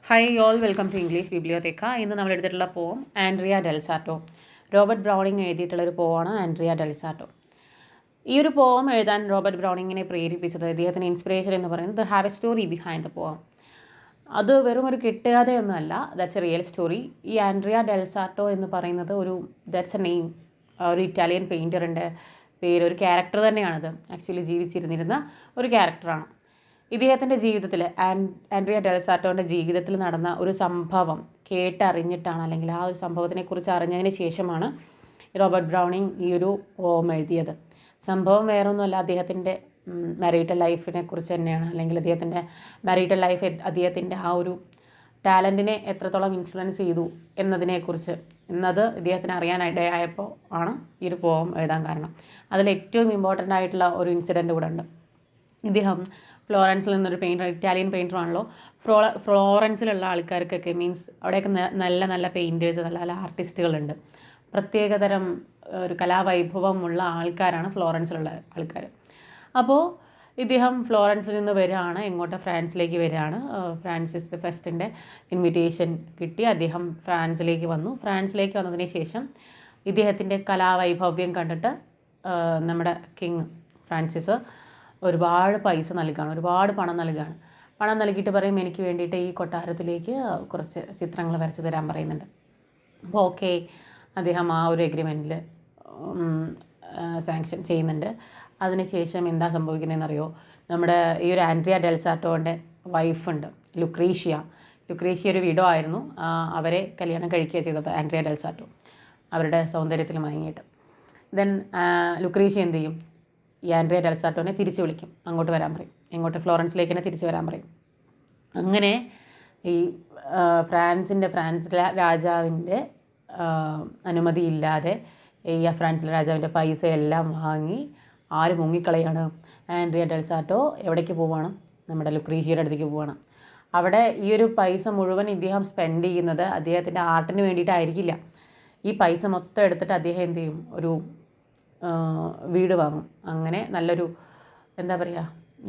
Hi all welcome to English Bibliotheca. ഇന്ന് നമ്മൾ എടുത്തിട്ടുള്ള poem Andrea del Sarto. Robert Browning എഴുതിയിട്ടുള്ളൊരു പോമാണ് ആൻഡ്രിയ ഡെൽസാറ്റോ. ഈ ഒരു പോം എഴുതാൻ റോബർട്ട് ബ്രൗണിങ്ങിനെ പ്രേരിപ്പിച്ചത്, അദ്ദേഹത്തിന് ഇൻസ്പിറേഷൻ എന്ന് പറയുന്നത് they have A story behind the poem. അത് വെറും ഒരു കെട്ടുകഥയൊന്നുമല്ല, ദാറ്റ്സ് എ റിയൽ സ്റ്റോറി. ഈ ആൻഡ്രിയ ഡെൽസാറ്റോ എന്ന് പറയുന്നത് ദാറ്റ്സ് എ നെയിം, ഒരു ഇറ്റാലിയൻ പെയിൻറ്ററിൻ്റെ പേര്, ഒരു ക്യാരക്ടർ തന്നെയാണത്. ആക്ച്വലി ജീവിച്ചിരുന്നിരുന്ന ഒരു ക്യാരക്ടറാണ്. ഇദ്ദേഹത്തിൻ്റെ ജീവിതത്തിൽ, ആൻഡ്രിയ ഡെൽസാറ്റോൻ്റെ ജീവിതത്തിൽ നടന്ന ഒരു സംഭവം കേട്ടറിഞ്ഞിട്ടാണ്, അല്ലെങ്കിൽ ആ ഒരു സംഭവത്തിനെക്കുറിച്ച് അറിഞ്ഞതിന് ശേഷമാണ് റോബർട്ട് ബ്രൗണിങ് ഈ ഒരു പോം എഴുതിയത്. സംഭവം വേറൊന്നുമല്ല, അദ്ദേഹത്തിൻ്റെ മാരിറ്റൽ ലൈഫിനെ കുറിച്ച് തന്നെയാണ്, അല്ലെങ്കിൽ അദ്ദേഹത്തിൻ്റെ മാരിറ്റൽ ലൈഫ് അദ്ദേഹത്തിൻ്റെ ആ ഒരു ടാലൻറ്റിനെ എത്രത്തോളം ഇൻഫ്ലുവൻസ് ചെയ്തു എന്നത് ഇദ്ദേഹത്തിന് അറിയാനിടയായപ്പോൾ ആണ് ഈ ഒരു പോം എഴുതാൻ കാരണം. അതിൽ ഏറ്റവും ഇമ്പോർട്ടൻ്റ് ആയിട്ടുള്ള ഒരു ഇൻസിഡൻറ്റ് കൂടെ ഉണ്ട്. ഇദ്ദേഹം ഫ്ലോറൻസിൽ നിന്നൊരു ഇറ്റാലിയൻ പെയിൻറ്ററാണല്ലോ. ഫ്ലോറൻസിലുള്ള ആൾക്കാർക്കൊക്കെ, മീൻസ് അവിടെയൊക്കെ നല്ല നല്ല പെയിൻറ്റേഴ്സ്, നല്ല നല്ല ആർട്ടിസ്റ്റുകളുണ്ട്. പ്രത്യേകതരം ഒരു കലാവൈഭവമുള്ള ആൾക്കാരാണ് ഫ്ലോറൻസിലുള്ള ആൾക്കാർ. അപ്പോൾ ഇദ്ദേഹം ഫ്ലോറൻസിൽ നിന്ന് വരികയാണ്, ഫ്രാൻസിലേക്ക് വരികയാണ്. ഫ്രാൻസിസ് ദ ഫസ്റ്റിൻ്റെ ഇൻവിറ്റേഷൻ കിട്ടി. അദ്ദേഹം ഫ്രാൻസിലേക്ക് വന്നതിന് ശേഷം ഇദ്ദേഹത്തിൻ്റെ കലാവൈഭവ്യം കണ്ടിട്ട് നമ്മുടെ കിങ് ഫ്രാൻസിസ് ഒരുപാട് പൈസ നൽകുകയാണ്, ഒരുപാട് പണം നൽകുകയാണ്. പണം നൽകിയിട്ട് പറയും, എനിക്ക് വേണ്ടിയിട്ട് ഈ കൊട്ടാരത്തിലേക്ക് കുറച്ച് ചിത്രങ്ങൾ വരച്ച് തരാൻ പറയുന്നുണ്ട്. അപ്പോൾ ഓക്കെ, അദ്ദേഹം ആ ഒരു എഗ്രിമെൻറ്റിൽ സാങ്ഷൻ ചെയ്യുന്നുണ്ട്. അതിനുശേഷം എന്താ സംഭവിക്കുന്നതെന്നറിയോ? നമ്മുടെ ഈ ഒരു ആൻഡ്രിയ ഡെൽസാറ്റോൻ്റെ വൈഫുണ്ട്, ലുക്രീഷ്യ ഒരു വിഡോ ആയിരുന്നു. അവരെ കല്യാണം കഴിക്കുക ചെയ്തത് ആൻഡ്രിയ ഡെൽസാറ്റോ, അവരുടെ സൗന്ദര്യത്തിൽ മയങ്ങിയിട്ട്. ദെൻ ലുക്രീഷ്യ എന്ത് ചെയ്യും? ഈ ആൻഡ്രിയ ഡെൽസാറ്റോനെ തിരിച്ചു വിളിക്കും, അങ്ങോട്ട് വരാൻ പറയും, ഫ്ലോറൻസിലേക്ക് തന്നെ തിരിച്ചു വരാൻ പറയും. അങ്ങനെ ഈ ഫ്രാൻസ് രാജാവിൻ്റെ അനുമതിയില്ലാതെ ഈ ഫ്രാൻസിലെ രാജാവിൻ്റെ പൈസയെല്ലാം വാങ്ങി ആര് മുങ്ങിക്കളയാണ്? ആൻഡ്രിയ ഡെൽസാറ്റോ എവിടേക്ക് പോവുകയാണ്? നമ്മുടെ ലുക്രീഷ്യയുടെ അടുത്തേക്ക് പോവുകയാണ്. അവിടെ ഈ ഒരു പൈസ മുഴുവൻ ഇദ്ദേഹം സ്പെൻഡ് ചെയ്യുന്നത് അദ്ദേഹത്തിൻ്റെ ആർട്ടിന് വേണ്ടിയിട്ടായിരിക്കില്ല. ഈ പൈസ മൊത്തം എടുത്തിട്ട് അദ്ദേഹം എന്ത് ചെയ്യും? ഒരു വീട് വാങ്ങും. അങ്ങനെ നല്ലൊരു, എന്താ പറയുക,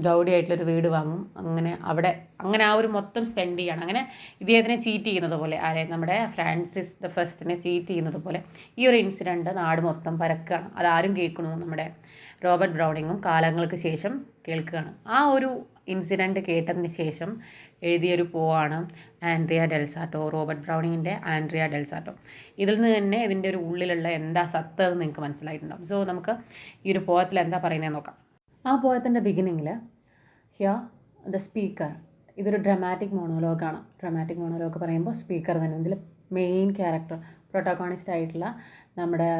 ഗൗഡിയായിട്ടുള്ളൊരു വീട് വാങ്ങും. അങ്ങനെ ആ ഒരു മൊത്തം സ്പെൻഡ് ചെയ്യണം. അങ്ങനെ ഇദ്ദേഹത്തിനെ ചീറ്റ് ചെയ്യുന്നത് പോലെ, നമ്മുടെ ഫ്രാൻസിസ് ദ ഫസ്റ്റിനെ ചീറ്റ് ചെയ്യുന്നത് പോലെ ഈ ഒരു ഇൻസിഡൻറ്റ് നാട് മൊത്തം പരക്കുകയാണ്. അതാരും കേൾക്കണു? നമ്മുടെ റോബർട്ട് ബ്രൗണിങ്ങും കാലങ്ങൾക്ക് ശേഷം കേൾക്കുകയാണ്. ആ ഒരു ഇൻസിഡൻറ്റ് കേട്ടതിന് ശേഷം എഴുതിയൊരു പോവാണ് ആൻഡ്രിയ ഡെൽസാറ്റോ, റോബർട്ട് ബ്രൗണിങ്ങിൻ്റെ ആൻഡ്രിയ ഡെൽസാറ്റോ. ഇതിൽ നിന്ന് തന്നെ ഇതിൻ്റെ ഒരു ഉള്ളിലുള്ള എന്താ സത്ത് എന്ന് നിങ്ങൾക്ക് മനസ്സിലായിട്ടുണ്ടാകും. സോ നമുക്ക് ഈ ഒരു പോയത്തിൽ എന്താ പറയുന്നത് നോക്കാം. ആ പോയത്തിൻ്റെ ബിഗിനിങ്ങിൽ ഹിയർ ദ സ്പീക്കർ, ഇതൊരു ഡ്രമാറ്റിക് മോണോലോഗാണ്. ഡ്രമാറ്റിക് മോണോലോഗ് പറയുമ്പോൾ സ്പീക്കർ തന്നെ, ഇതിൽ മെയിൻ ക്യാരക്ടർ, പ്രൊട്ടഗോണിസ്റ്റ് ആയിട്ടുള്ള നമ്മുടെ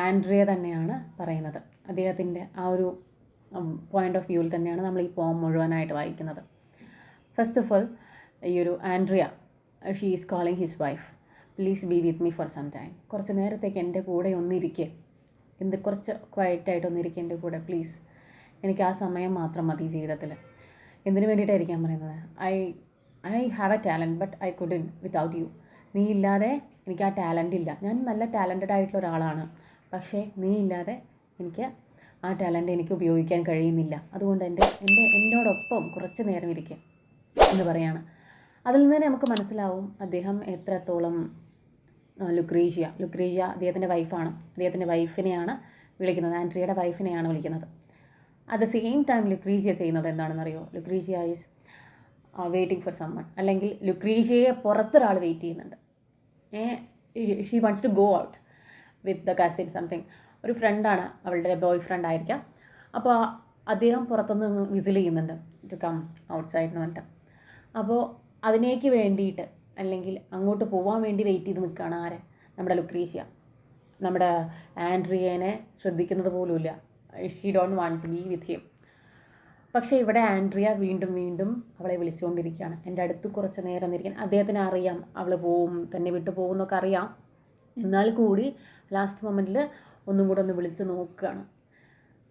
ആൻഡ്രിയ തന്നെയാണ് പറയുന്നത്. അദ്ദേഹത്തിൻ്റെ ആ ഒരു പോയിൻ്റ് ഓഫ് വ്യൂവിൽ തന്നെയാണ് നമ്മൾ ഈ പോം മുഴുവനായിട്ട് വായിക്കുന്നത്. ഫസ്റ്റ് ഓഫ് ഓൾ, ഈ ഒരു Andrea, she is calling his wife, please be with me for some time. കുറച്ച് നേരത്തേക്ക് എൻ്റെ കൂടെ ഒന്നിരിക്കുക, കുറച്ച് ക്വയറ്റായിട്ട് ഒന്നിരിക്കുക എൻ്റെ കൂടെ പ്ലീസ്. എനിക്ക് ആ സമയം മാത്രം മതി ജീവിതത്തിൽ. എന്തിനു വേണ്ടിയിട്ടായിരിക്കാൻ പറയുന്നത്? I have A talent but I couldn't without you. നീ ഇല്ലാതെ എനിക്ക് ആ ടാലൻ്റ് ഇല്ല. ഞാൻ നല്ല ടാലൻറ്റഡ് ആയിട്ടുള്ള ഒരാളാണ്, പക്ഷേ നീ ഇല്ലാതെ എനിക്ക് ആ ടാലൻ്റ് എനിക്ക് ഉപയോഗിക്കാൻ കഴിയുന്നില്ല. അതുകൊണ്ട് എന്നോടൊപ്പം കുറച്ച് നേരം ഇരിക്കുക എന്ന് പറയാണ്. അതിൽ നിന്ന് തന്നെ നമുക്ക് മനസ്സിലാവും അദ്ദേഹം എത്രത്തോളം ലുക്രീഷ്യ അദ്ദേഹത്തിൻ്റെ വൈഫാണ്. അദ്ദേഹത്തിൻ്റെ വൈഫിനെയാണ് വിളിക്കുന്നത്, ആൻഡ്രിയയുടെ വൈഫിനെയാണ് വിളിക്കുന്നത്. At the same time Lucrezia ചെയ്യുന്നത് എന്താണെന്നറിയോ? Lucrezia is waiting for someone, അല്ലെങ്കിൽ ലുക്രീഷ്യയെ പുറത്തൊരാൾ വെയിറ്റ് ചെയ്യുന്നുണ്ട്. She wants to go out with the cousin something. ഒരു ഫ്രണ്ടാണ്, അവളുടെ ബോയ് ഫ്രണ്ട് ആയിരിക്കാം. അപ്പോൾ അദ്ദേഹം പുറത്തുനിന്ന് വിസിൽ ചെയ്യുന്നുണ്ട്, ടു കം ഔട്ട്സൈഡ് എന്ന് പറഞ്ഞിട്ട്. അപ്പോൾ അതിനേക്ക് വേണ്ടിയിട്ട്, അല്ലെങ്കിൽ അങ്ങോട്ട് പോകാൻ വേണ്ടി വെയിറ്റ് ചെയ്ത് നിൽക്കുകയാണ് ആര്? നമ്മുടെ ലുക്രീഷ്യ. നമ്മുടെ ആൻഡ്രിയനെ ശ്രദ്ധിക്കുന്നത് പോലുമില്ല. She don't want to be with him. പക്ഷേ ഇവിടെ ആൻഡ്രിയ വീണ്ടും വീണ്ടും അവളെ വിളിച്ചുകൊണ്ടിരിക്കുകയാണ്, എൻ്റെ അടുത്ത് കുറച്ച് നേരം ഇരിക്കാൻ. അദ്ദേഹത്തിന് അറിയാം അവൾ തന്നെ വിട്ടു പോകും എന്നൊക്കെ അറിയാം. എന്നാൽ കൂടി ലാസ്റ്റ് മൊമെൻറ്റിൽ ഒന്നും കൂടെ ഒന്ന് വിളിച്ച് നോക്കുകയാണ്.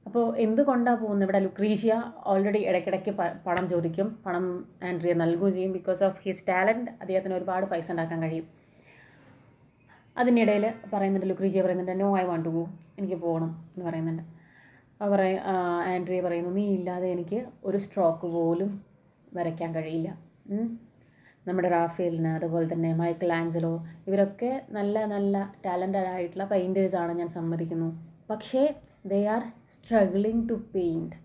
അപ്പോൾ എന്തുകൊണ്ടാണ് പോകുന്നത്? ഇവിടെ ലുക്രീഷ്യ ഓൾറെഡി ഇടയ്ക്കിടയ്ക്ക് പണം ചോദിക്കും, പണം ആൻഡ്രിയ നൽകുകയും ചെയ്യും. ബിക്കോസ് ഓഫ് ഹിസ് ടാലൻറ്റ് അദ്ദേഹത്തിന് ഒരുപാട് പൈസ ഉണ്ടാക്കാൻ കഴിയും. അതിനിടയിൽ ലുക്രീഷ്യ പറയുന്നുണ്ട്, no I want to go, എനിക്ക് പോകണം എന്ന് പറയുന്നുണ്ട്. ആൻഡ്രിയ പറയുന്നു, നീ ഇല്ലാതെ എനിക്ക് ഒരു സ്ട്രോക്ക് പോലും വരയ്ക്കാൻ കഴിയില്ല. നമ്മുടെ റാഫേലിന്, അതുപോലെ തന്നെ മൈക്കൽ ആഞ്ചലോ, ഇവരൊക്കെ നല്ല നല്ല ടാലൻറ്റഡ് ആയിട്ടുള്ള പെയിൻറ്റേഴ്സാണ്, ഞാൻ സമ്മതിക്കുന്നു. പക്ഷേ they are struggling to paint.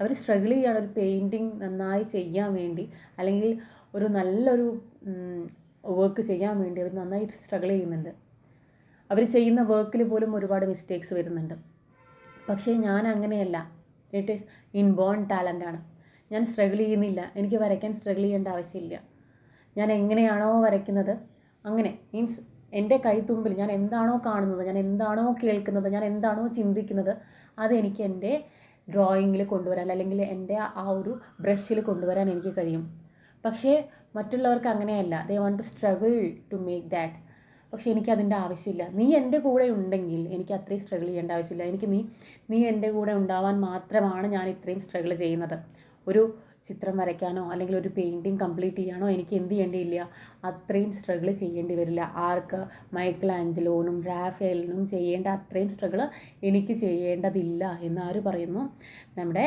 അവർ സ്ട്രഗിൾ ചെയ്യുകയാണ് ഒരു പെയിൻറ്റിങ് നന്നായി ചെയ്യാൻ വേണ്ടി, അല്ലെങ്കിൽ ഒരു നല്ലൊരു വർക്ക് ചെയ്യാൻ വേണ്ടി അവർ നന്നായി സ്ട്രഗിൾ ചെയ്യുന്നുണ്ട്. അവർ ചെയ്യുന്ന വർക്കിൽ പോലും ഒരുപാട് മിസ്റ്റേക്സ് വരുന്നുണ്ട്. പക്ഷേ ഞാൻ അങ്ങനെയല്ല. ഇറ്റ് ഈസ് ഇൻബോൺ ടാലൻ്റാണ്. ഞാൻ സ്ട്രഗിൾ ചെയ്യുന്നില്ല. എനിക്ക് വരയ്ക്കാൻ സ്ട്രഗിൾ ചെയ്യേണ്ട ആവശ്യമില്ല. ഞാൻ എങ്ങനെയാണോ വരയ്ക്കുന്നത് അങ്ങനെ, മീൻസ് എൻ്റെ കൈത്തുമ്പിൽ ഞാൻ എന്താണോ കാണുന്നത്, ഞാൻ എന്താണോ കേൾക്കുന്നത്, ഞാൻ എന്താണോ ചിന്തിക്കുന്നത്, അതെനിക്ക് എൻ്റെ ഡ്രോയിങ്ങിൽ കൊണ്ടുവരാൻ, അല്ലെങ്കിൽ എൻ്റെ ആ ഒരു ബ്രഷിൽ കൊണ്ടുവരാൻ എനിക്ക് കഴിയും. പക്ഷേ മറ്റുള്ളവർക്ക് അങ്ങനെയല്ല. They want to struggle to make that. പക്ഷേ എനിക്കതിൻ്റെ ആവശ്യമില്ല. നീ എൻ്റെ കൂടെ ഉണ്ടെങ്കിൽ എനിക്ക് അത്രയും സ്ട്രഗിൾ ചെയ്യേണ്ട ആവശ്യമില്ല. എനിക്ക് നീ എൻ്റെ കൂടെ ഉണ്ടാവാൻ മാത്രമാണ് ഞാൻ ഇത്രയും സ്ട്രഗിൾ ചെയ്യുന്നത്. ഒരു ചിത്രം വരയ്ക്കാനോ അല്ലെങ്കിൽ ഒരു പെയിൻറ്റിങ് കംപ്ലീറ്റ് ചെയ്യാനോ എനിക്ക് എന്ത് ചെയ്യേണ്ടിയില്ല, അത്രയും സ്ട്രഗിൾ ചെയ്യേണ്ടി വരില്ല. ആർക്ക്? മൈക്കൽ ആഞ്ചലോനും റാഫേലിനും ചെയ്യേണ്ട അത്രയും സ്ട്രഗിൾ എനിക്ക് ചെയ്യേണ്ടതില്ല എന്ന് ആര് പറയുന്നു? നമ്മുടെ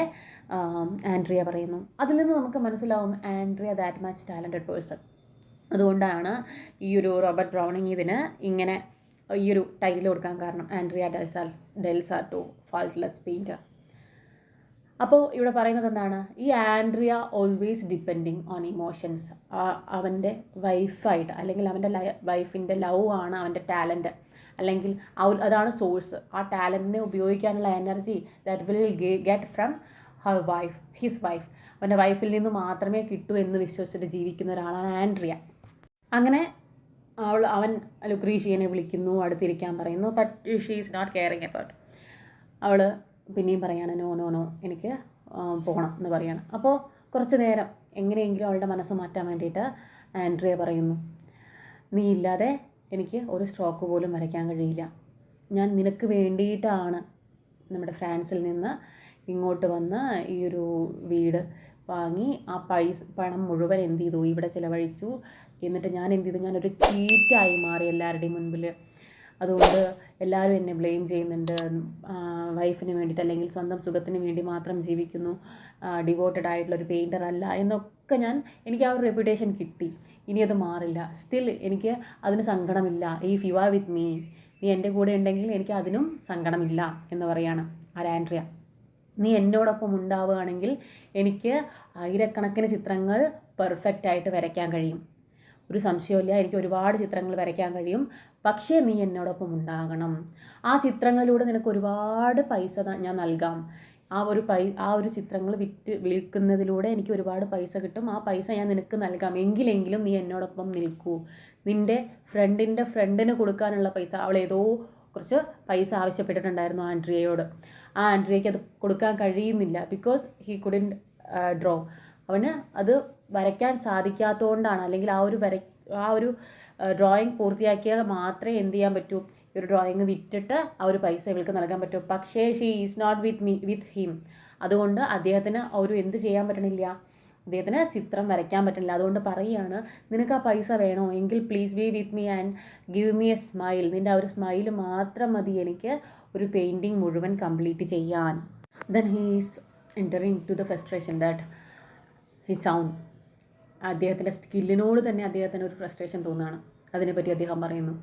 ആൻഡ്രിയ പറയുന്നു. അതിൽ നിന്ന് നമുക്ക് മനസ്സിലാവും Andrea that much talented person. അതുകൊണ്ടാണ് ഈ ഒരു റോബർട്ട് ബ്രൗണിങ് ഇതിന് ഇങ്ങനെ ഈ ഒരു ടൈറ്റിൽ കൊടുക്കാൻ കാരണം, ആൻഡ്രിയ ഡെൽ സാർട്ടോ ഫാൾട്ട്ലെസ് പെയിൻറ്റർ. അപ്പോൾ ഇവിടെ പറയുന്നത് എന്താണ്? ഈ Andrea always depending on emotions. അവൻ്റെ വൈഫായിട്ട്, അല്ലെങ്കിൽ അവൻ്റെ വൈഫിൻ്റെ ലവ് ആണ് അവൻ്റെ ടാലൻറ്റ്, അല്ലെങ്കിൽ അതാണ് സോഴ്സ്. ആ ടാലൻറ്റിനെ ഉപയോഗിക്കാനുള്ള energy that will get from his wife. അവൻ്റെ വൈഫിൽ നിന്ന് മാത്രമേ കിട്ടൂ എന്ന് വിശ്വസിച്ചിട്ട് ജീവിക്കുന്ന ഒരാളാണ് ആൻഡ്രിയ. അങ്ങനെ അവൻ ലുക്രീഷ്യനെ വിളിക്കുന്നു, അടുത്തിരിക്കാൻ പറയുന്നു. But she is not caring about. അവൾ പിന്നെയും പറയാണ് നോ എനിക്ക് പോകണം എന്ന് പറയാണ്. അപ്പോൾ കുറച്ച് നേരം എങ്ങനെയെങ്കിലും അവളുടെ മനസ്സ് മാറ്റാൻ വേണ്ടിയിട്ട് ആൻഡ്രിയ പറയുന്നു, നീ ഇല്ലാതെ എനിക്ക് ഒരു സ്ട്രോക്ക് പോലും വരയ്ക്കാൻ കഴിയില്ല. ഞാൻ നിനക്ക് വേണ്ടിയിട്ടാണ് നമ്മുടെ ഫ്രാൻസിൽ നിന്ന് ഇങ്ങോട്ട് വന്ന് ഈ ഒരു വീട് വാങ്ങി ആ പണം മുഴുവൻ എന്ത് ചെയ്തു, ഇവിടെ ചിലവഴിച്ചു. എന്നിട്ട് ഞാൻ എന്ത് ചെയ്തു, ഞാനൊരു ചീറ്റായി മാറി എല്ലാവരുടെയും മുൻപിൽ. അതുകൊണ്ട് എല്ലാവരും എന്നെ ബ്ലെയിം ചെയ്യുന്നുണ്ട്. വൈഫിന് വേണ്ടിയിട്ട്, അല്ലെങ്കിൽ സ്വന്തം സുഖത്തിന് വേണ്ടി മാത്രം ജീവിക്കുന്നു, ഡിവോട്ടഡ് ആയിട്ടുള്ളൊരു പെയിൻറ്റർ അല്ല എന്നൊക്കെ എനിക്ക് ആ ഒരു റെപ്യൂട്ടേഷൻ കിട്ടി. ഇനി അത് മാറില്ല. സ്റ്റിൽ എനിക്ക് അതിന് സങ്കടമില്ല. If you are with me, നീ എൻ്റെ കൂടെ ഉണ്ടെങ്കിൽ എനിക്ക് അതിനും സങ്കടമില്ല എന്ന് പറയാണ് ആൻഡ്രിയ. നീ എന്നോടൊപ്പം ഉണ്ടാവുകയാണെങ്കിൽ എനിക്ക് ആയിരക്കണക്കിന് ചിത്രങ്ങൾ പെർഫെക്റ്റ് ആയിട്ട് വരയ്ക്കാൻ കഴിയും. ഒരു സംശയമില്ല, എനിക്ക് ഒരുപാട് ചിത്രങ്ങൾ വരയ്ക്കാൻ കഴിയും. പക്ഷേ നീ എന്നോടൊപ്പം ഉണ്ടാകണം. ആ ചിത്രങ്ങളിലൂടെ നിനക്ക് ഒരുപാട് പൈസ ഞാൻ നൽകാം. ആ ഒരു ചിത്രങ്ങൾ വിൽക്കുന്നതിലൂടെ എനിക്ക് ഒരുപാട് പൈസ കിട്ടും. ആ പൈസ ഞാൻ നിനക്ക് നൽകാം. എങ്കിലെങ്കിലും നീ എന്നോടൊപ്പം നിൽക്കൂ. നിൻ്റെ ഫ്രണ്ടിന് കൊടുക്കാനുള്ള പൈസ, അവൾ ഏതോ കുറച്ച് പൈസ ആവശ്യപ്പെട്ടിട്ടുണ്ടായിരുന്നു ആൻഡ്രിയയോട്. ആ ആൻഡ്രിയയ്ക്ക് അത് കൊടുക്കാൻ കഴിയുന്നില്ല. Because he couldn't draw. അവന് അത് വരയ്ക്കാൻ സാധിക്കാത്തതുകൊണ്ടാണ്. അല്ലെങ്കിൽ ആ ഒരു ഡ്രോയിങ് പൂർത്തിയാക്കിയാൽ മാത്രമേ എന്ത് ചെയ്യാൻ പറ്റൂ, ഈ ഒരു ഡ്രോയിങ് വിറ്റിട്ട് ആ ഒരു പൈസ ഇവൾക്ക് നൽകാൻ പറ്റും. പക്ഷേ she is not with him. അതുകൊണ്ട് അദ്ദേഹത്തിന് എന്ത് ചെയ്യാൻ പറ്റണില്ല, അദ്ദേഹത്തിന് ചിത്രം വരയ്ക്കാൻ പറ്റില്ല. അതുകൊണ്ട് പറയുകയാണ്, നിനക്ക് ആ പൈസ വേണോ എങ്കിൽ please be with me and give me A smile. നിൻ്റെ ആ ഒരു സ്മൈൽ മാത്രം മതി എനിക്ക് ഒരു പെയിൻറ്റിങ് മുഴുവൻ കംപ്ലീറ്റ് ചെയ്യാൻ. Then he is entering to the frustration that he sound. അദ്ദേഹത്തിൻ്റെ സ്കില്ലിനോട് തന്നെ അദ്ദേഹത്തിന് ഒരു ഫ്രസ്ട്രേഷൻ തോന്നുകയാണ്. അതിനെപ്പറ്റി അദ്ദേഹം പറയുന്നു,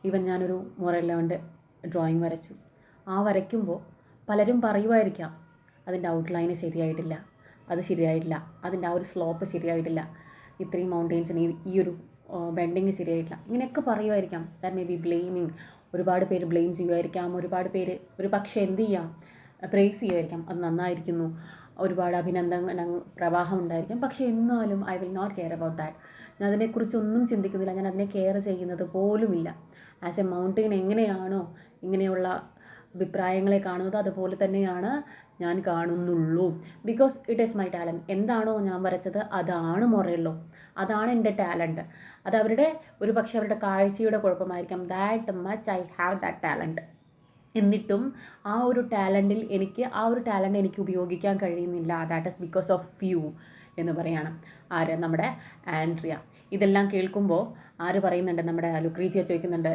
ഈവൻ ഞാനൊരു മൊറെല്ലോൻ്റെ ഡ്രോയിങ് വരച്ചു. ആ വരയ്ക്കുമ്പോൾ പലരും പറയുമായിരിക്കാം അതിൻ്റെ ഔട്ട്ലൈന് ശരിയായിട്ടില്ല, അത് ശരിയായിട്ടില്ല, അതിൻ്റെ ആ ഒരു സ്ലോപ്പ് ശരിയായിട്ടില്ല, ഇത്രയും മൗണ്ടെയിൻസിന് ഈ ഒരു ബെൻഡിങ് ശരിയായിട്ടില്ല, ഇങ്ങനെയൊക്കെ പറയുമായിരിക്കാം. That may be blaming. ഒരുപാട് പേര് ബ്ലെയിം ചെയ്യുമായിരിക്കാം. ഒരുപാട് പേര് ഒരു പക്ഷേ എന്ത് ചെയ്യാം, പ്രേസ് ചെയ്യുമായിരിക്കാം, അത് നന്നായിരിക്കുന്നു, ഒരുപാട് അഭിനന്ദന പ്രവാഹം ഉണ്ടായിരിക്കും. പക്ഷേ എന്നാലും I will not care about that. ഞാൻ അതിനെക്കുറിച്ചൊന്നും ചിന്തിക്കുന്നില്ല. ഞാൻ അതിനെ കെയർ ചെയ്യുന്നത് പോലുമില്ല. ആസ് എ മൗണ്ടെയിൻ എങ്ങനെയാണോ ഇങ്ങനെയുള്ള അഭിപ്രായങ്ങളെ കാണുന്നത്, അതുപോലെ തന്നെയാണ് ഞാൻ കാണുന്നുള്ളൂ. Because it is my talent. എന്താണോ ഞാൻ വരച്ചത് അതാണ് മൊറെല്ലോ, അതാണ് എൻ്റെ ടാലൻറ്റ്. അത് ഒരു പക്ഷേ അവരുടെ കാഴ്ചയുടെ കുഴപ്പമായിരിക്കാം. That much I have that talent. എന്നിട്ടും ആ ഒരു ടാലൻറ്റ് എനിക്ക് ഉപയോഗിക്കാൻ കഴിയുന്നില്ല. That is because of you എന്ന് പറയാണ് നമ്മുടെ ആൻഡ്രിയ. ഇതെല്ലാം കേൾക്കുമ്പോൾ പറയുന്നുണ്ട്, നമ്മുടെ ലുക്രീസിയ ചോദിക്കുന്നുണ്ട്,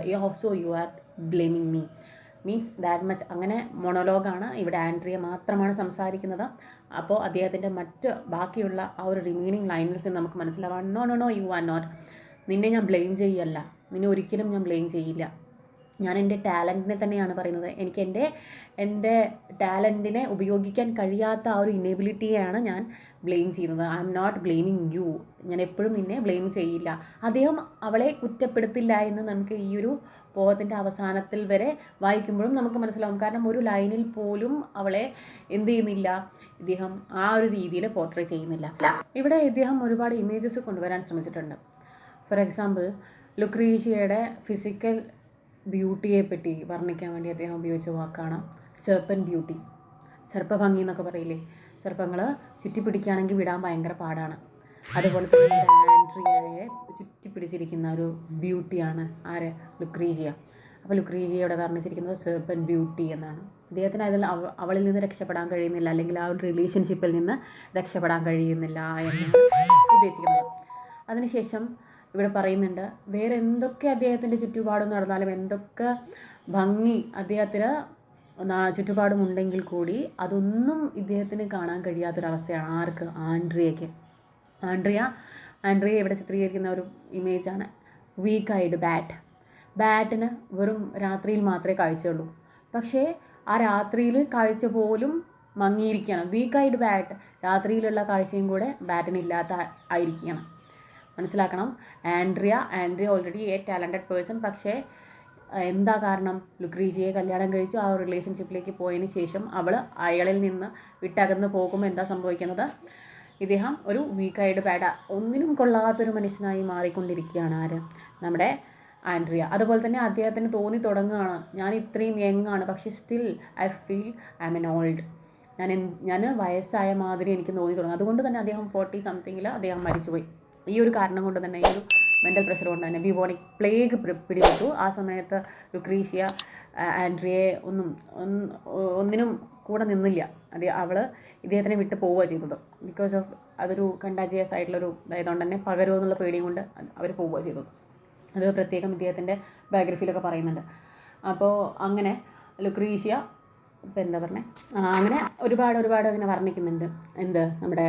you are blaming me. Means that much. അങ്ങനെ മൊണോലോഗാണ്. ഇവിടെ ആൻഡ്രിയ മാത്രമാണ് സംസാരിക്കുന്നത്. അപ്പോൾ അദ്ദേഹത്തിൻ്റെ ബാക്കിയുള്ള ആ ഒരു റിമൈനിങ് ലൈനിൽസ് നമുക്ക് മനസ്സിലാവാൻ no no no you are not. നിന്നെ ഞാൻ ബ്ലെയിം ചെയ്യല്ല, നിന്നെ ഒരിക്കലും ഞാൻ ബ്ലെയിം ചെയ്യില്ല. ഞാൻ എൻ്റെ ടാലൻറ്റിനെ തന്നെയാണ് പറയുന്നത്. എനിക്ക് എൻ്റെ ടാലൻറ്റിനെ ഉപയോഗിക്കാൻ കഴിയാത്ത ആ ഒരു ഇനേബിലിറ്റിയെയാണ് ഞാൻ ബ്ലെയിം ചെയ്യുന്നത്. I am not blaming you. ഞാൻ എപ്പോഴും നിന്നെ ബ്ലെയിം ചെയ്യില്ല. അദ്ദേഹം അവളെ കുറ്റപ്പെടുത്തില്ല എന്ന് നമുക്ക് ഈ ഒരു പോകത്തിൻ്റെ അവസാനത്തിൽ വരെ വായിക്കുമ്പോഴും നമുക്ക് മനസ്സിലാവും. കാരണം ഒരു ലൈനിൽ പോലും അവളെ എന്ത് ചെയ്യുന്നില്ല, ഇദ്ദേഹം ആ ഒരു രീതിയിൽ പോർട്രേ ചെയ്യുന്നില്ല. ഇവിടെ ഇദ്ദേഹം ഒരുപാട് ഇമേജസ് കൊണ്ടുവരാൻ ശ്രമിച്ചിട്ടുണ്ട്. ഫോർ എക്സാമ്പിൾ, ലുക്രീഷ്യയുടെ ഫിസിക്കൽ ബ്യൂട്ടിയെ പറ്റി വർണ്ണിക്കാൻ വേണ്ടി അദ്ദേഹം ഉപയോഗിച്ച വാക്കാണ് സെർപ്പൻ ബ്യൂട്ടി. സർപ്പഭംഗി എന്നൊക്കെ പറയില്ലേ. സർപ്പങ്ങൾ ചുറ്റിപ്പിടിക്കുകയാണെങ്കിൽ വിടാൻ ഭയങ്കര പാടാണ്. അതുപോലെ തന്നെ ആൻഡ്രിയയെ ചുറ്റിപ്പിടിച്ചിരിക്കുന്ന ഒരു ബ്യൂട്ടിയാണ് ആര്, ലുക്രീഷ്യ. അപ്പോൾ ലുക്രീഷ്യയോടെ വർണ്ണിച്ചിരിക്കുന്നത് സെർപ്പൻ ബ്യൂട്ടി എന്നാണ്. അദ്ദേഹത്തിന് അതിൽ അവളിൽ നിന്ന് രക്ഷപ്പെടാൻ കഴിയുന്നില്ല, അല്ലെങ്കിൽ ആ ഒരു റിലേഷൻഷിപ്പിൽ നിന്ന് രക്ഷപ്പെടാൻ കഴിയുന്നില്ല എന്നാണ് ഉദ്ദേശിക്കുന്നത്. അതിനുശേഷം ഇവിടെ പറയുന്നുണ്ട്, വേറെ എന്തൊക്കെ അദ്ദേഹത്തിൻ്റെ ചുറ്റുപാടും നടന്നാലും, എന്തൊക്കെ ഭംഗി അദ്ദേഹത്തിന് ചുറ്റുപാടുമുണ്ടെങ്കിൽ കൂടി അതൊന്നും ഇദ്ദേഹത്തിന് കാണാൻ കഴിയാത്തൊരവസ്ഥയാണ്. ആർക്ക്? ആൻഡ്രിയയ്ക്ക്. ആൻഡ്രിയ ഇവിടെ ചിത്രീകരിക്കുന്ന ഒരു ഇമേജാണ് വീക്ക്-ഐഡ് ബാറ്റ്. ബാറ്റിന് വെറും രാത്രിയിൽ മാത്രമേ കാഴ്ചയുള്ളൂ. പക്ഷേ ആ രാത്രിയിൽ കാഴ്ച പോലും മങ്ങിയിരിക്കുകയാണ്. വീക്ക്-ഐഡ് ബാറ്റ്, രാത്രിയിലുള്ള കാഴ്ചയും കൂടെ ബാറ്റിനില്ലാത്ത ആയിരിക്കുകയാണ്. മനസ്സിലാക്കണം. Andrea already A talented person. പക്ഷേ എന്താ കാരണം? ലുക്രീഷ്യയെ കല്യാണം കഴിച്ചു. ആ ഒരു റിലേഷൻഷിപ്പിലേക്ക് പോയതിന് ശേഷം അവൾ അയാളിൽ നിന്ന് വിട്ടകന്ന് പോകുമ്പോൾ എന്താ സംഭവിക്കുന്നത്? ഇദ്ദേഹം ഒരു വീക്ക്-ഐഡ് ബാഡ്, ഒന്നിനും കൊള്ളാത്തൊരു മനുഷ്യനായി മാറിക്കൊണ്ടിരിക്കുകയാണ്. ആര്? നമ്മുടെ ആൻഡ്രിയ. അതുപോലെ തന്നെ അദ്ദേഹത്തിന് തോന്നി തുടങ്ങുകയാണ്, ഞാൻ ഇത്രയും യങ് ആണ്, പക്ഷേ still I feel I M N old. ഞാൻ വയസ്സായ മാതിരി എനിക്ക് തോന്നി തുടങ്ങും. അതുകൊണ്ട് തന്നെ അദ്ദേഹം 40 സംതിങ്ങിൽ അദ്ദേഹം മരിച്ചുപോയി. ഈ ഒരു കാരണം കൊണ്ട് തന്നെ, ഈ ഒരു മെൻ്റൽ പ്രഷർ കൊണ്ട് തന്നെ ബിബോണിക് പ്ലേഗ് പിടിപെട്ടു. ആ സമയത്ത് ലുക്രീഷ്യ ആൻഡ്രിയയെ ഒന്നിനും കൂടെ നിന്നില്ല. അവൾ ഇദ്ദേഹത്തിനെ വിട്ട് പോവുക ചെയ്തത്. ബിക്കോസ് ഓഫ് അതൊരു കണ്ടാജിയസ് ആയിട്ടുള്ളൊരു ഇതായതുകൊണ്ട് തന്നെ പകരുമോ എന്നുള്ള പേടിയും കൊണ്ട് അവർ പോവുക ചെയ്തത്. അത് പ്രത്യേകം ഇദ്ദേഹത്തിൻ്റെ ബയോഗ്രഫിയിലൊക്കെ പറയുന്നുണ്ട്. അപ്പോൾ അങ്ങനെ ലുക്രീഷ്യ ഇപ്പം എന്താ പറഞ്ഞത്, അങ്ങനെ ഒരുപാട് അങ്ങനെ വർണ്ണിക്കുന്നുണ്ട്. നമ്മുടെ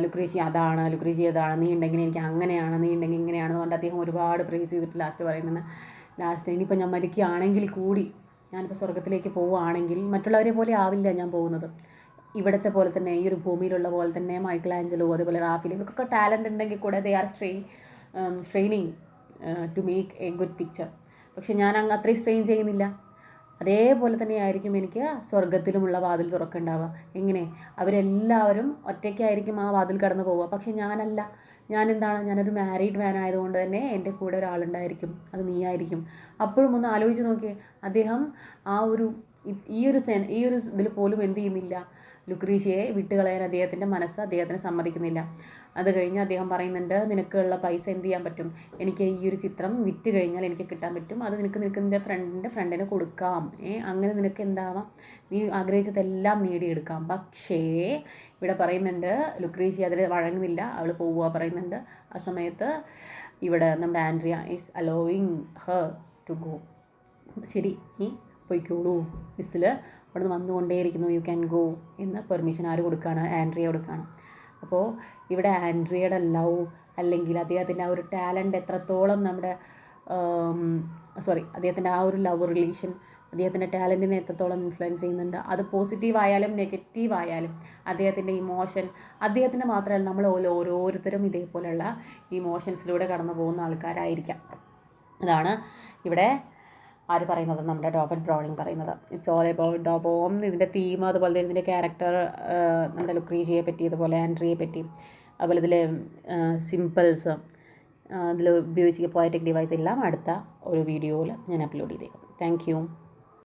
ലുക്രീഷ്യ അതാണ്, നീ ഉണ്ടെങ്കിൽ എനിക്ക് അങ്ങനെയാണ്, നീ ഉണ്ടെങ്കിൽ ഇങ്ങനെയാണെന്ന് പറഞ്ഞിട്ട് അദ്ദേഹം ഒരുപാട് പ്രേസ് ചെയ്തിട്ട് ലാസ്റ്റ് പറയുന്നത്, ലാസ്റ്റ് ഇനിയിപ്പോൾ ഞാൻ മരിക്കുകയാണെങ്കിൽ കൂടി, ഞാനിപ്പോൾ സ്വർഗത്തിലേക്ക് പോവുകയാണെങ്കിൽ മറ്റുള്ളവരെ പോലെ ആവില്ല ഞാൻ പോകുന്നത്. ഇവിടുത്തെ പോലെ തന്നെ, ഈ ഒരു ഭൂമിയിലുള്ള പോലെ തന്നെ മൈക്കൽ ആഞ്ചലോ അതുപോലെ റാഫേൽ, ഇവർക്കൊക്കെ ടാലൻ്റ് ഉണ്ടെങ്കിൽ കൂടെ they are straining to make a good picture. പക്ഷെ ഞാൻ അത്രയും സ്ട്രെയിൻ ചെയ്യുന്നില്ല. അതേപോലെ തന്നെയായിരിക്കും എനിക്ക് സ്വർഗത്തിലുമുള്ള വാതിൽ തുറക്കുന്നുണ്ടാവുക. എങ്ങനെ? അവരെല്ലാവരും ഒറ്റയ്ക്കായിരിക്കും ആ വാതിൽ കടന്നു പോവുക. പക്ഷെ ഞാനല്ല. ഞാനൊരു മാരീഡ് മാൻ ആയതുകൊണ്ട് തന്നെ എൻ്റെ കൂടെ ഒരാളുണ്ടായിരിക്കും, അത് നീയായിരിക്കും. അപ്പോഴും ഒന്ന് ആലോചിച്ച് നോക്കിയേ, അദ്ദേഹം ഈ ഒരു ഇതിൽ പോലും എന്ത് ചെയ്യുന്നില്ല, ലുക്രീഷ്യയെ വിട്ടുകളയാൻ അദ്ദേഹത്തിൻ്റെ മനസ്സ് അദ്ദേഹത്തിന് സമ്മതിക്കുന്നില്ല. അത് കഴിഞ്ഞ് അദ്ദേഹം പറയുന്നുണ്ട്, നിനക്കുള്ള പൈസ എന്ത് ചെയ്യാൻ പറ്റും, എനിക്ക് ഈ ഒരു ചിത്രം വിറ്റ് കഴിഞ്ഞാൽ എനിക്ക് കിട്ടാൻ പറ്റും, അത് നിനക്ക് നിൻ്റെ ഫ്രണ്ടിന് കൊടുക്കാം, അങ്ങനെ നിനക്ക് എന്താവാം, നീ ആഗ്രഹിച്ചതെല്ലാം നേടിയെടുക്കാം. പക്ഷേ ഇവിടെ പറയുന്നുണ്ട്, ലുക്രീഷ്യ അതിൽ വഴങ്ങുന്നില്ല, അവൾ പോവുക പറയുന്നുണ്ട്. ആ സമയത്ത് ഇവിടെ നമ്മുടെ Andrea is allowing her to go. ശരി, നീ പോയിക്കോളൂ, മിസ്സിൽ അവിടുന്ന് വന്നുകൊണ്ടേയിരിക്കുന്നു, യു ക്യാൻ ഗോ എന്ന് പെർമിഷൻ ആര് കൊടുക്കുകയാണ്? ആൻഡ്രിയ കൊടുക്കുകയാണ്. അപ്പോൾ ഇവിടെ ആൻഡ്രിയയുടെ ലവ്, അല്ലെങ്കിൽ അദ്ദേഹത്തിൻ്റെ ആ ഒരു ടാലൻ്റ് എത്രത്തോളം അദ്ദേഹത്തിൻ്റെ ആ ഒരു ലവ് റിലേഷൻ അദ്ദേഹത്തിൻ്റെ ടാലൻറ്റിനെ എത്രത്തോളം ഇൻഫ്ലുവൻസ് ചെയ്യുന്നുണ്ട്. അത് പോസിറ്റീവ് ആയാലും നെഗറ്റീവ് ആയാലും അദ്ദേഹത്തിൻ്റെ ഇമോഷൻ, അദ്ദേഹത്തിൻ്റെ മാത്രമല്ല, നമ്മൾ ഓരോരുത്തരും ഇതേപോലെയുള്ള ഇമോഷൻസിലൂടെ കടന്നു പോകുന്ന ആൾക്കാരായിരിക്കാം. അതാണ് ഇവിടെ ആര് പറയുന്നത്? നമ്മുടെ റോബർട്ട് ബ്രൗണിങ് പറയുന്നത്. It's all about the poem. ഇതിൻ്റെ തീം, അതുപോലെ തന്നെ ഇതിൻ്റെ ക്യാരക്ടർ, നമ്മുടെ ലുക്രീഷ്യയെ പറ്റി, അതുപോലെ ആൻഡ്രിയയെ പറ്റി, അതുപോലെ ഇതിലെ സിമ്പിൾസ്, ഇതിൽ ഉപയോഗിച്ച പോയറ്റിക് ഡിവൈസ് എല്ലാം അടുത്ത ഒരു വീഡിയോയിൽ ഞാൻ അപ്ലോഡ് ചെയ്തേക്കും. Thank you.